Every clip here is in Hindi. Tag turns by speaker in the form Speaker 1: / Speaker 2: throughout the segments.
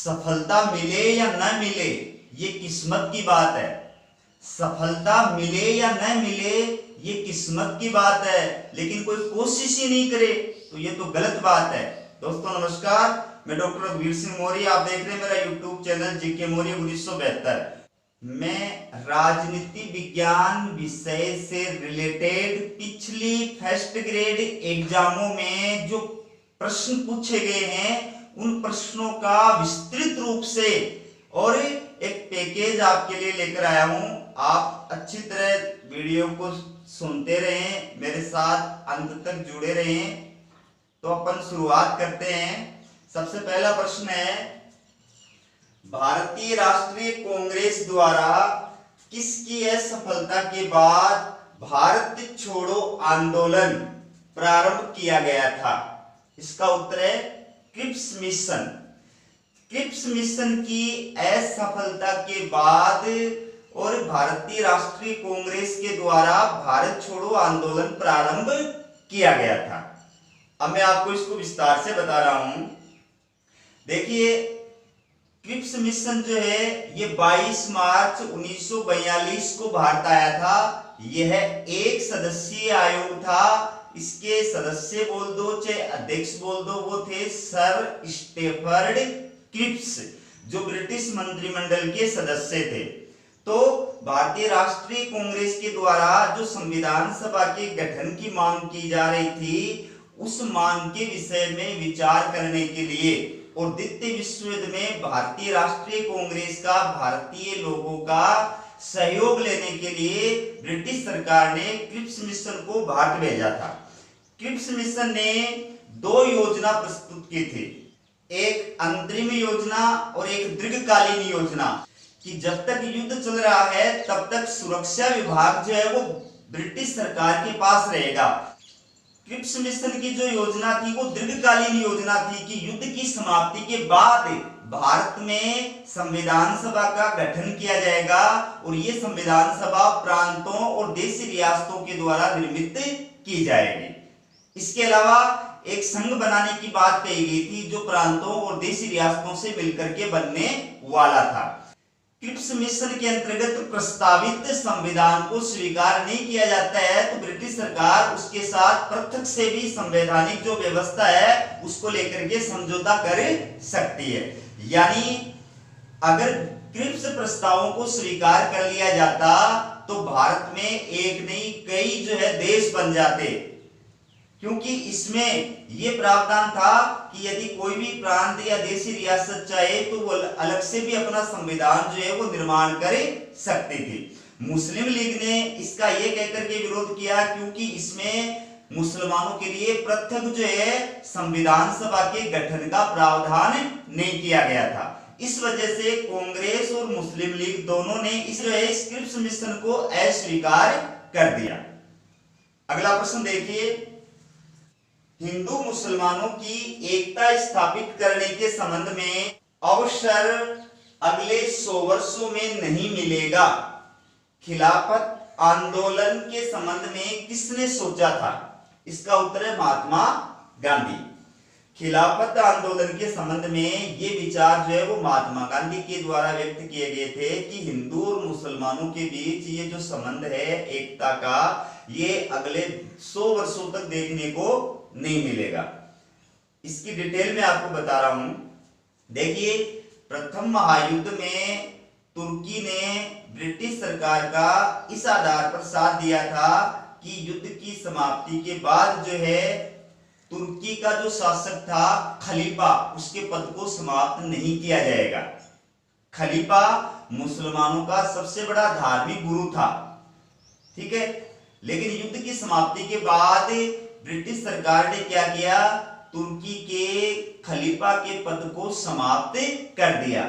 Speaker 1: सफलता मिले या न मिले ये किस्मत की बात है। सफलता मिले या न मिले ये किस्मत की बात है, लेकिन कोई कोशिश ही नहीं करे तो ये तो गलत बात है। दोस्तों नमस्कार, मैं डॉक्टर रघुवीर सिंह मौर्य, आप देख रहे हैं मेरा यूट्यूब चैनल जीके मौर्य 1972। मैं राजनीति विज्ञान विषय से रिलेटेड पिछली फर्स्ट ग्रेड एग्जामों में जो प्रश्न पूछे गए हैं उन प्रश्नों का विस्तृत रूप से और एक पैकेज आपके लिए लेकर आया हूं। आप अच्छी तरह वीडियो को सुनते रहें, मेरे साथ अंत तक जुड़े रहें। तो अपन शुरुआत करते हैं। सबसे पहला प्रश्न है, भारतीय राष्ट्रीय कांग्रेस द्वारा किसकी असफलता के बाद भारत छोड़ो आंदोलन प्रारंभ किया गया था? इसका उत्तर है क्रिप्स मिशन। क्रिप्स मिशन की असफलता के बाद और भारतीय राष्ट्रीय कांग्रेस के द्वारा भारत छोड़ो आंदोलन प्रारंभ किया गया था। अब मैं आपको इसको विस्तार से बता रहा हूं। देखिए, क्रिप्स मिशन जो है ये 22 मार्च 1942 को भारत आया था। यह एक सदस्यीय आयोग था। इसके सदस्य बोल दो चाहे अध्यक्ष बोल दो, वो थे सर स्टेफर्ड क्रिप्स, जो ब्रिटिश मंत्रिमंडल के सदस्य थे। तो भारतीय राष्ट्रीय कांग्रेस के द्वारा जो संविधान सभा के गठन की मांग की जा रही थी, उस मांग के विषय में विचार करने के लिए और द्वितीय विश्व युद्ध में भारतीय राष्ट्रीय कांग्रेस का भारतीय लोगों का सहयोग लेने के लिए ब्रिटिश सरकार ने क्रिप्स मिशन को भारत भेजा था। क्रिप्स मिशन ने दो योजना प्रस्तुत की थी, एक अंतरिम योजना और एक दीर्घकालीन योजना, कि जब तक युद्ध चल रहा है तब तक सुरक्षा विभाग जो है वो ब्रिटिश सरकार के पास रहेगा। क्रिप्स मिशन की जो योजना थी वो दीर्घकालीन योजना थी कि युद्ध की समाप्ति के बाद भारत में संविधान सभा का गठन किया जाएगा और ये संविधान सभा प्रांतों और देशी रियासतों के द्वारा निर्मित की जाएगी। इसके अलावा एक संघ बनाने की बात कही गई थी जो प्रांतों और देशी रियासतों से मिलकर के बनने वाला था। क्रिप्स मिशन के अंतर्गत प्रस्तावित संविधान को स्वीकार नहीं किया जाता है तो ब्रिटिश सरकार उसके साथ प्रत्यक्ष से भी संवैधानिक जो व्यवस्था है उसको लेकर के समझौता कर सकती है। यानी अगर क्रिप्स प्रस्तावों को स्वीकार कर लिया जाता तो भारत में एक नहीं कई जो है देश बन जाते, क्योंकि इसमें यह प्रावधान था कि यदि कोई भी प्रांत या देशी रियासत चाहे तो वो अलग से भी अपना संविधान जो है वो निर्माण कर सकती थी। मुस्लिम लीग ने इसका ये कहकर के विरोध किया क्योंकि इसमें मुसलमानों के लिए पृथक जो है संविधान सभा के गठन का प्रावधान नहीं किया गया था। इस वजह से कांग्रेस और मुस्लिम लीग दोनों ने इस क्रिप्स मिशन को अस्वीकार कर दिया। अगला प्रश्न देखिए, हिंदू मुसलमानों की एकता स्थापित करने के संबंध में अवसर अगले 100 वर्षों में नहीं मिलेगा। खिलाफत आंदोलन के संबंध में किसने सोचा था? इसका उत्तर है महात्मा गांधी। खिलाफत आंदोलन के संबंध में ये विचार जो है वो महात्मा गांधी के द्वारा व्यक्त किए गए थे कि हिंदू और मुसलमानों के बीच ये जो संबंध है एकता का, ये अगले 100 वर्षों तक देखने को नहीं मिलेगा। इसकी डिटेल में आपको बता रहा हूं। देखिए, प्रथम महायुद्ध में तुर्की ने ब्रिटिश सरकार का इस आधार पर साथ दिया था कि युद्ध की समाप्ति के बाद जो है तुर्की का जो शासक था खलीफा, उसके पद को समाप्त नहीं किया जाएगा। खलीफा मुसलमानों का सबसे बड़ा धार्मिक गुरु था, ठीक है। लेकिन युद्ध की समाप्ति के बाद ब्रिटिश सरकार ने क्या किया? तुर्की के खलीफा के पद को समाप्त कर दिया।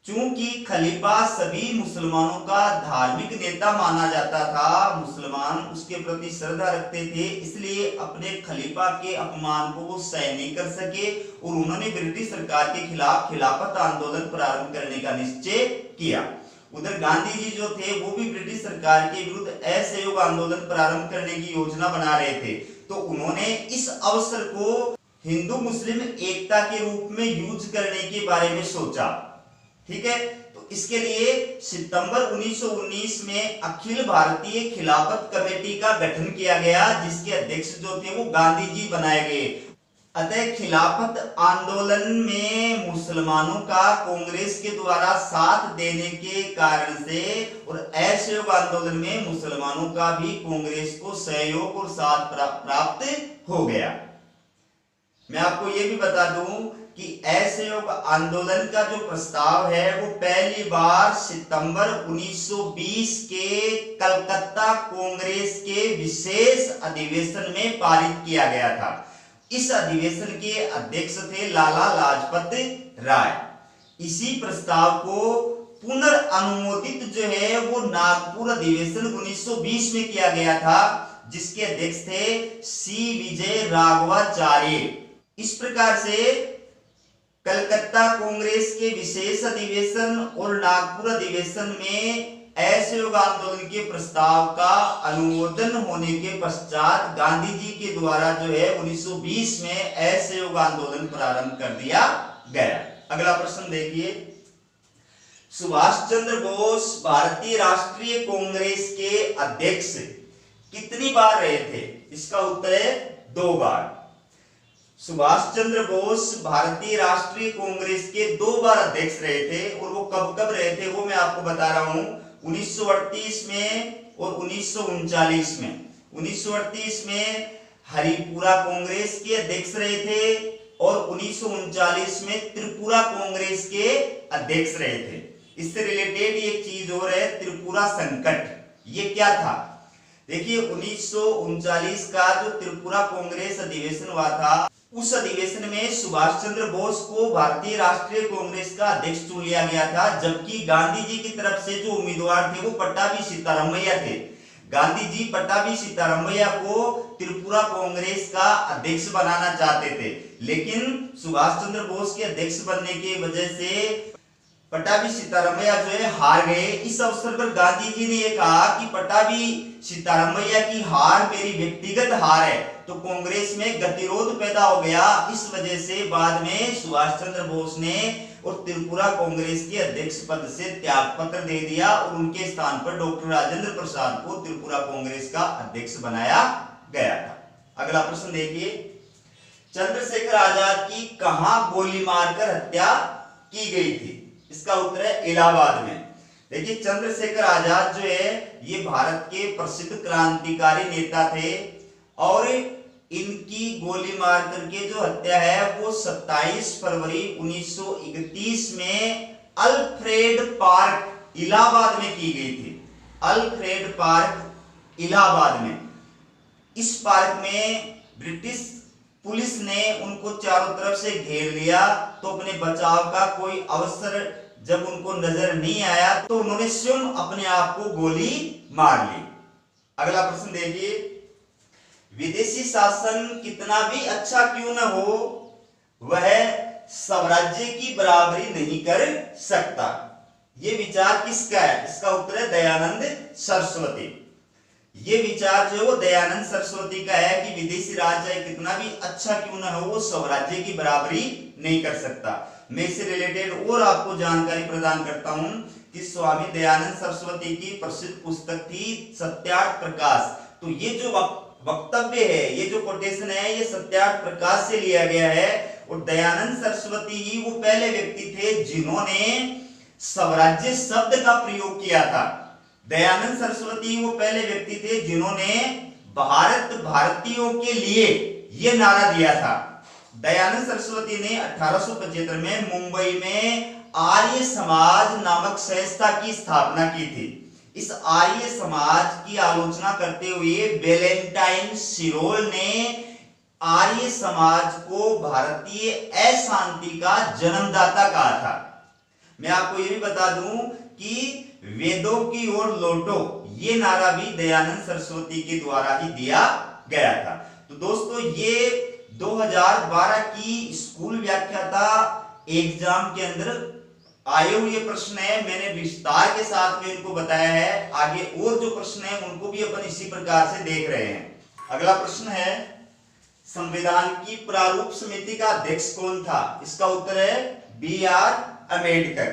Speaker 1: चूंकि खलीफा सभी मुसलमानों का धार्मिक नेता माना जाता था, मुसलमान उसके प्रति श्रद्धा रखते थे, इसलिए अपने खलीफा के अपमान को वो सहन नहीं कर सके और उन्होंने ब्रिटिश सरकार के खिलाफ खिलाफत आंदोलन प्रारंभ करने का निश्चय किया। उधर गांधी जी जो थे वो भी ब्रिटिश सरकार के विरुद्ध असहयोग आंदोलन प्रारंभ करने की योजना बना रहे थे। तो उन्होंने इस अवसर को हिंदू मुस्लिम एकता के रूप में यूज करने के बारे में सोचा। ठीक है, तो इसके लिए सितंबर 1919 में अखिल भारतीय खिलाफत कमेटी का गठन किया गया, जिसके अध्यक्ष जो थे वो गांधी जी बनाए गए। अतः खिलाफत आंदोलन में मुसलमानों का कांग्रेस के द्वारा साथ देने के कारण से और असहयोग आंदोलन में मुसलमानों का भी कांग्रेस को सहयोग और साथ प्राप्त हो गया। मैं आपको यह भी बता दूं कि असहयोग आंदोलन का जो प्रस्ताव है वो पहली बार सितंबर 1920 के कलकत्ता कांग्रेस के विशेष अधिवेशन में पारित किया गया था। इस अधिवेशन के अध्यक्ष थे लाला लाजपत राय। इसी प्रस्ताव को पुनर्अनुमोदित जो है वो नागपुर अधिवेशन 1920 में किया गया था, जिसके अध्यक्ष थे सी विजय राघवाचार्य। इस प्रकार से कलकत्ता कांग्रेस के विशेष अधिवेशन और नागपुर अधिवेशन में असहयोग आंदोलन के प्रस्ताव का अनुमोदन होने के पश्चात गांधी जी के द्वारा जो है 1920 में असहयोग आंदोलन प्रारंभ कर दिया गया। अगला प्रश्न देखिए, सुभाष चंद्र बोस भारतीय राष्ट्रीय कांग्रेस के अध्यक्ष कितनी बार रहे थे? इसका उत्तर है 2 बार। सुभाष चंद्र बोस भारतीय राष्ट्रीय कांग्रेस के 2 बार अध्यक्ष रहे थे, और वो कब कब रहे थे वो मैं आपको बता रहा हूं। 1938 में और 1939 में। 1938 में हरिपुरा कांग्रेस के अध्यक्ष रहे थे और 1939 में त्रिपुरा कांग्रेस के अध्यक्ष रहे थे। इससे रिलेटेड एक चीज और है, त्रिपुरा संकट। ये क्या था? देखिए 1939 का जो त्रिपुरा कांग्रेस अधिवेशन हुआ था, उस अधिवेशन में सुभाष चंद्र बोस को भारतीय राष्ट्रीय कांग्रेस का अध्यक्ष चुन लिया गया था, जबकि गांधी जी की तरफ से जो उम्मीदवार थे वो पट्टाभी सीतारामैया थे। गांधी जी पट्टाभी सीतारामैया को त्रिपुरा कांग्रेस का अध्यक्ष बनाना चाहते थे, लेकिन सुभाष चंद्र बोस के अध्यक्ष बनने की वजह से पट्टाभी सीतारामैया जो है हार गए। इस अवसर पर गांधी जी ने यह कहा कि पट्टाभी सीतारामैया की हार मेरी व्यक्तिगत हार है, तो कांग्रेस में गतिरोध पैदा हो गया। इस वजह से बाद में सुभाष चंद्र बोस ने और त्रिपुरा कांग्रेस के अध्यक्ष पद से त्याग पत्र दे दिया और उनके स्थान पर डॉक्टर राजेंद्र प्रसाद को त्रिपुरा कांग्रेस का अध्यक्ष बनाया गया था। अगला प्रश्न देखिए, चंद्रशेखर आजाद की कहां गोली मारकर हत्या की गई थी? इसका उत्तर है इलाहाबाद में। देखिए चंद्रशेखर आजाद जो है ये भारत के प्रसिद्ध क्रांतिकारी नेता थे, और इनकी गोली मार करके जो हत्या है वो 27 फरवरी 1931 में अल्फ्रेड पार्क इलाहाबाद में की गई थी। अल्फ्रेड पार्क इलाहाबाद में। इस पार्क में ब्रिटिश पुलिस ने उनको चारों तरफ से घेर लिया, तो अपने बचाव का कोई अवसर जब उनको नजर नहीं आया तो उन्होंने स्वयं अपने आप को गोली मार ली। अगला प्रश्न देखिए, विदेशी शासन कितना भी अच्छा क्यों न हो, वह स्वराज्य की बराबरी नहीं कर सकता। यह विचार किसका है? इसका उत्तर है दयानंद सरस्वती। ये विचार जो है वो दयानंद सरस्वती का है कि विदेशी राज चाहे कितना भी अच्छा क्यों ना हो, वो स्वराज्य की बराबरी नहीं कर सकता। मैं इससे रिलेटेड और आपको जानकारी प्रदान करता हूं कि स्वामी दयानंद सरस्वती की प्रसिद्ध पुस्तक थी सत्यार्थ प्रकाश। तो ये जो वक्तव्य है, ये जो कोटेशन है, ये सत्यार्थ प्रकाश से लिया गया है, और दयानंद सरस्वती ही वो पहले व्यक्ति थे जिन्होंने स्वराज्य शब्द का प्रयोग किया था। दयानंद सरस्वती वो पहले व्यक्ति थे जिन्होंने भारत भारतीयों के लिए यह नारा दिया था। दयानंद सरस्वती ने 1875 में मुंबई में आर्य समाज नामक संस्था की स्थापना की थी। इस आर्य समाज की आलोचना करते हुए वैलेंटाइन सिरोल ने आर्य समाज को भारतीय अशांति का जन्मदाता कहा था। मैं आपको यह भी बता दूं कि वेदों की ओर लौटो, ये नारा भी दयानंद सरस्वती के द्वारा ही दिया गया था। तो दोस्तों ये 2012 की स्कूल व्याख्याता एग्जाम के अंदर आए हुए प्रश्न है। मैंने विस्तार के साथ में इनको बताया है। आगे और जो प्रश्न है उनको भी अपन इसी प्रकार से देख रहे हैं। अगला प्रश्न है, संविधान की प्रारूप समिति का अध्यक्ष कौन था? इसका उत्तर है B.R. अम्बेडकर।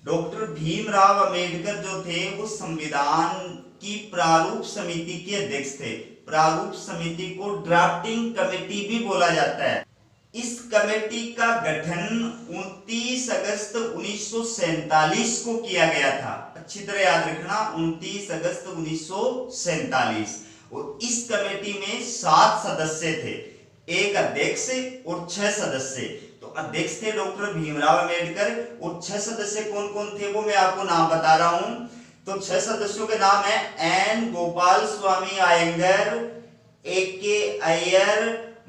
Speaker 1: डॉक्टर भीमराव अम्बेडकर जो थे वो संविधान की प्रारूप समिति के अध्यक्ष थे। प्रारूप समिति को ड्राफ्टिंग कमेटी भी बोला जाता है। इस कमेटी का गठन 29 अगस्त 1947 को किया गया था। अच्छी तरह याद रखना, 29 अगस्त 1947। और इस कमेटी में 7 सदस्य थे, एक अध्यक्ष और 6 सदस्य। तो अध्यक्ष थे डॉक्टर भीमराव अम्बेडकर और 6 सदस्य कौन कौन थे वो मैं आपको नाम बता रहा हूं। तो 6 सदस्यों के नाम है एन गोपाल स्वामी आयंगर, A.K. अय्यर,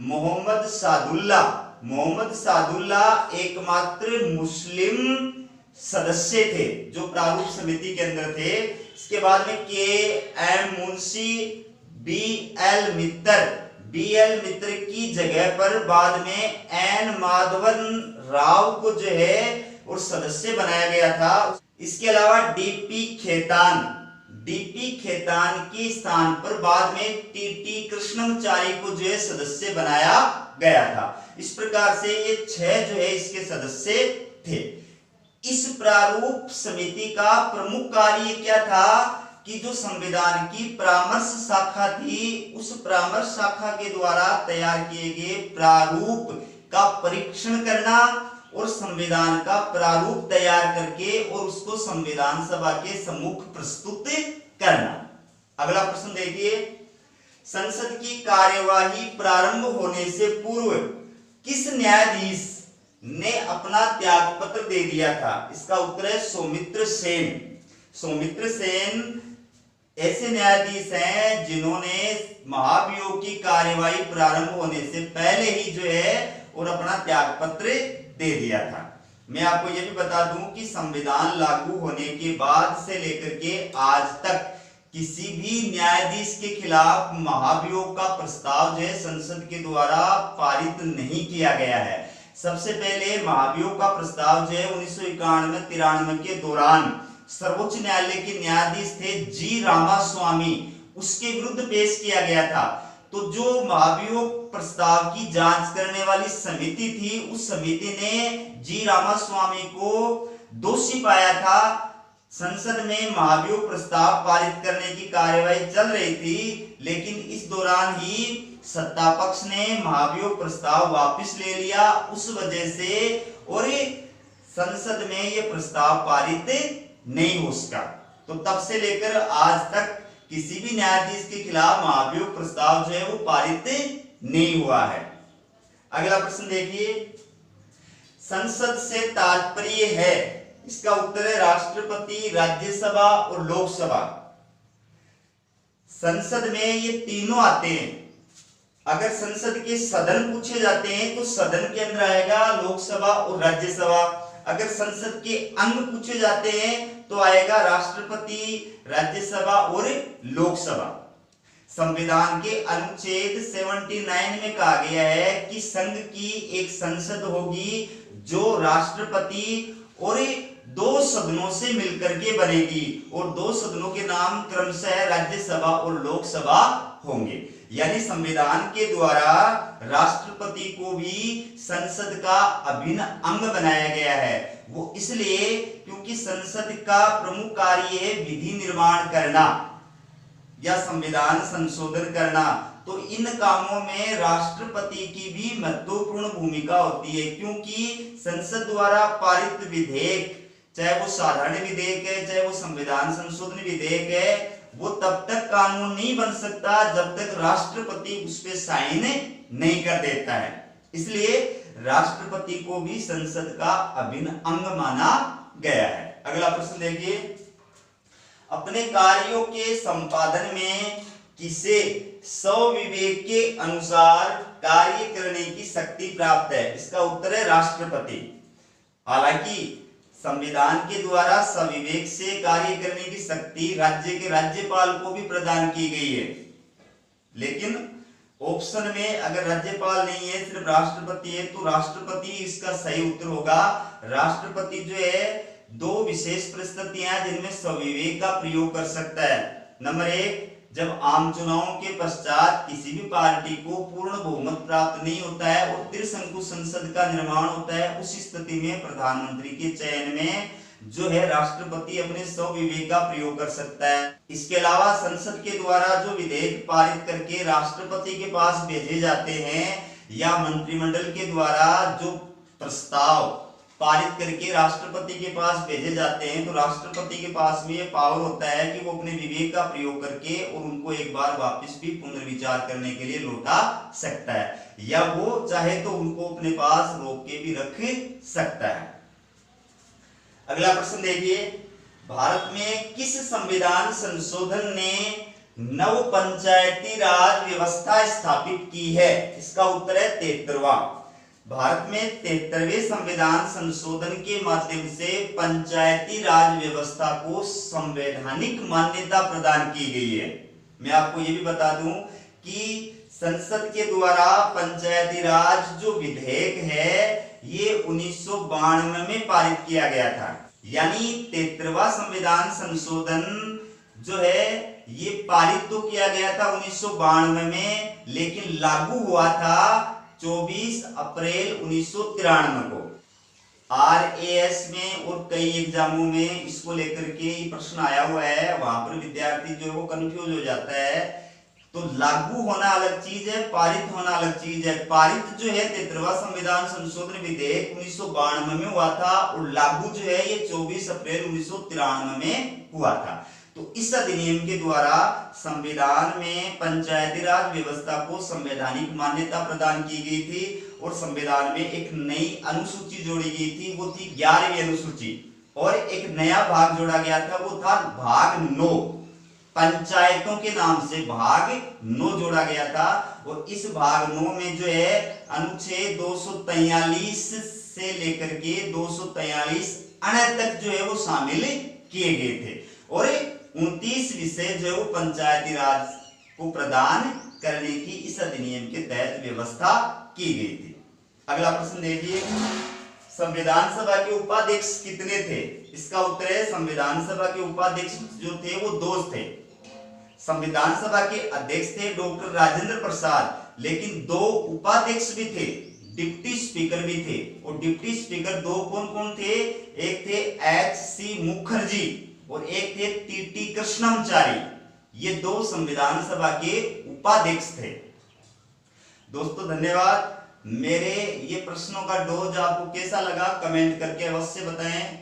Speaker 1: मोहम्मद सादुल्ला। मोहम्मद सादुल्ला एकमात्र मुस्लिम सदस्य थे जो प्रारूप समिति के अंदर थे। इसके बाद में K.M. मुंशी, B.L. मित्र की जगह पर बाद में N. माधवन राव को जो है और सदस्य बनाया गया था। इसके अलावा D.P. खेतान के स्थान पर बाद में T.T. कृष्णमाचारी को जो है सदस्य बनाया गया था। इस प्रकार से ये 6 जो है इसके सदस्य थे। इस प्रारूप समिति का प्रमुख कार्य क्या था कि जो संविधान की परामर्श शाखा थी, उस परामर्श शाखा के द्वारा तैयार किए गए प्रारूप का परीक्षण करना और संविधान का प्रारूप तैयार करके और उसको संविधान सभा के सम्मुख प्रस्तुत करना। अगला प्रश्न देखिए, संसद की कार्यवाही प्रारंभ होने से पूर्व किस न्यायाधीश ने अपना त्यागपत्र दे दिया था? इसका उत्तर है सौमित्र सेन ऐसे न्यायाधीश हैं जिन्होंने महाभियोग की कार्यवाही प्रारंभ होने से पहले ही जो है और अपना त्यागपत्र दे दिया था। मैं आपको यह भी बता दूं कि संविधान लागू होने के बाद से लेकर के आज तक किसी भी न्यायाधीश के खिलाफ महाभियोग का प्रस्ताव जो है संसद के द्वारा पारित नहीं किया गया है। सबसे पहले महाभियोग का प्रस्ताव जो है 1991-93 के दौरान सर्वोच्च न्यायालय के न्यायाधीश थे जी रामास्वामी, उसके विरुद्ध पेश किया गया था। तो जो महाभियोग प्रस्ताव की जांच करने वाली समिति थी, उस समिति ने जी रामास्वामी को दोषी पाया था। संसद में महाभियोग प्रस्ताव पारित करने की कार्यवाही चल रही थी, लेकिन इस दौरान ही सत्ता पक्ष ने महाभियोग प्रस्ताव वापस ले लिया। उस वजह से और संसद में यह प्रस्ताव पारित नहीं हो सका। तो तब से लेकर आज तक किसी भी न्यायाधीश के खिलाफ महाभियोग प्रस्ताव जो है वो पारित नहीं हुआ है। अगला प्रश्न देखिए, संसद से तात्पर्य है? इसका उत्तर है राष्ट्रपति, राज्यसभा और लोकसभा। संसद में ये तीनों आते हैं। अगर संसद के सदन पूछे जाते हैं तो सदन के अंदर आएगा लोकसभा और राज्यसभा। अगर संसद के अंग पूछे जाते हैं तो आएगा राष्ट्रपति, राज्यसभा और लोकसभा। संविधान के अनुच्छेद 79 में कहा गया है कि संघ की एक संसद होगी जो राष्ट्रपति और 2 सदनों से मिलकर के बनेगी और 2 सदनों के नाम क्रमशः राज्यसभा और लोकसभा होंगे। यानी संविधान के द्वारा राष्ट्रपति को भी संसद का अभिन्न अंग बनाया गया है। वो इसलिए क्योंकि संसद का प्रमुख कार्य है विधि निर्माण करना या संविधान संशोधन करना। तो इन कामों में राष्ट्रपति की भी महत्वपूर्ण भूमिका होती है, क्योंकि संसद द्वारा पारित विधेयक, चाहे वो साधारण विधेयक है चाहे वो संविधान संशोधन विधेयक है, वो तब तक कानून नहीं बन सकता जब तक राष्ट्रपति उस पे साइन नहीं कर देता है। इसलिए राष्ट्रपति को भी संसद का अभिन्न अंग माना गया है। अगला प्रश्न देखिए, अपने कार्यों के संपादन में किसे स्वविवेक के अनुसार कार्य करने की शक्ति प्राप्त है? इसका उत्तर है राष्ट्रपति। हालांकि संविधान के द्वारा स्वविवेक से कार्य करने की शक्ति राज्य के राज्यपाल को भी प्रदान की गई है, लेकिन ऑप्शन में अगर राज्यपाल नहीं है सिर्फ राष्ट्रपति है तो राष्ट्रपति इसका सही उत्तर होगा। राष्ट्रपति जो है 2 विशेष परिस्थितियां जिनमें स्वविवेक का प्रयोग कर सकता है। नंबर 1, जब आम चुनावों के पश्चात किसी भी पार्टी को पूर्ण बहुमत प्राप्त नहीं होता है और त्रिशंकु संसद का निर्माण होता है, उस स्थिति में प्रधानमंत्री के चयन में जो है राष्ट्रपति अपने स्वविवेक का प्रयोग कर सकता है। इसके अलावा संसद के द्वारा जो विधेयक पारित करके राष्ट्रपति के पास भेजे जाते हैं या मंत्रिमंडल के द्वारा जो प्रस्ताव पारित करके राष्ट्रपति के पास भेजे जाते हैं, तो राष्ट्रपति के पास में ये पावर होता है कि वो अपने विवेक का प्रयोग करके और उनको एक बार वापस भी पुनर्विचार करने के लिए लौटा सकता है, या वो चाहे तो उनको अपने पास रोक के भी रख सकता है। अगला प्रश्न देखिए, भारत में किस संविधान संशोधन ने नव पंचायती राज व्यवस्था स्थापित की है? इसका उत्तर है 73वां। भारत में 73वें संविधान संशोधन के माध्यम से पंचायती राज व्यवस्था को संवैधानिक मान्यता प्रदान की गई है। मैं आपको ये भी बता दूं कि संसद के द्वारा पंचायती राज जो विधेयक है ये 1992 में पारित किया गया था, यानी 73वां संविधान संशोधन जो है ये पारित तो किया गया था 1992 में, लेकिन लागू हुआ था 24 अप्रैल 1993 को। RAS में और कई एग्जामों में इसको लेकर के प्रश्न आया हुआ है, वहां पर विद्यार्थी जो है वो कंफ्यूज हो जाता है। तो लागू होना अलग चीज है, पारित होना अलग चीज है। पारित जो है 73वां संविधान संशोधन विधेयक 1992 में हुआ था और लागू जो है ये 24 अप्रैल 1993 में हुआ था। तो इस अधिनियम के द्वारा संविधान में पंचायती राज व्यवस्था को संवैधानिक मान्यता प्रदान की गई थी और संविधान में एक नई अनुसूची जोड़ी गई थी, वो थी 11वीं अनुसूची, और एक नया भाग जोड़ा गया था, वो था भाग 9। पंचायतों के नाम से भाग 9 जोड़ा गया था और इस भाग 9 में जो है अनुच्छेद 243 से लेकर के 243 अन्य तक जो है वो शामिल किए गए थे और 29 विषय जो है वो पंचायती राज को प्रदान करने की इस अधिनियम के तहत व्यवस्था की गई थी। अगला प्रश्न देखिए, संविधान सभा के उपाध्यक्ष कितने थे? इसका उत्तर है संविधान सभा के उपाध्यक्ष जो थे वो 2 थे। संविधान सभा के अध्यक्ष थे डॉक्टर राजेंद्र प्रसाद, लेकिन 2 उपाध्यक्ष भी थे, डिप्टी स्पीकर भी थे। और डिप्टी स्पीकर 2 कौन कौन थे? एक थे HC मुखर्जी और एक थे TT कृष्णमाचारी। ये 2 संविधान सभा के उपाध्यक्ष थे। दोस्तों धन्यवाद। मेरे ये प्रश्नों का डोज आपको कैसा लगा कमेंट करके अवश्य बताएं।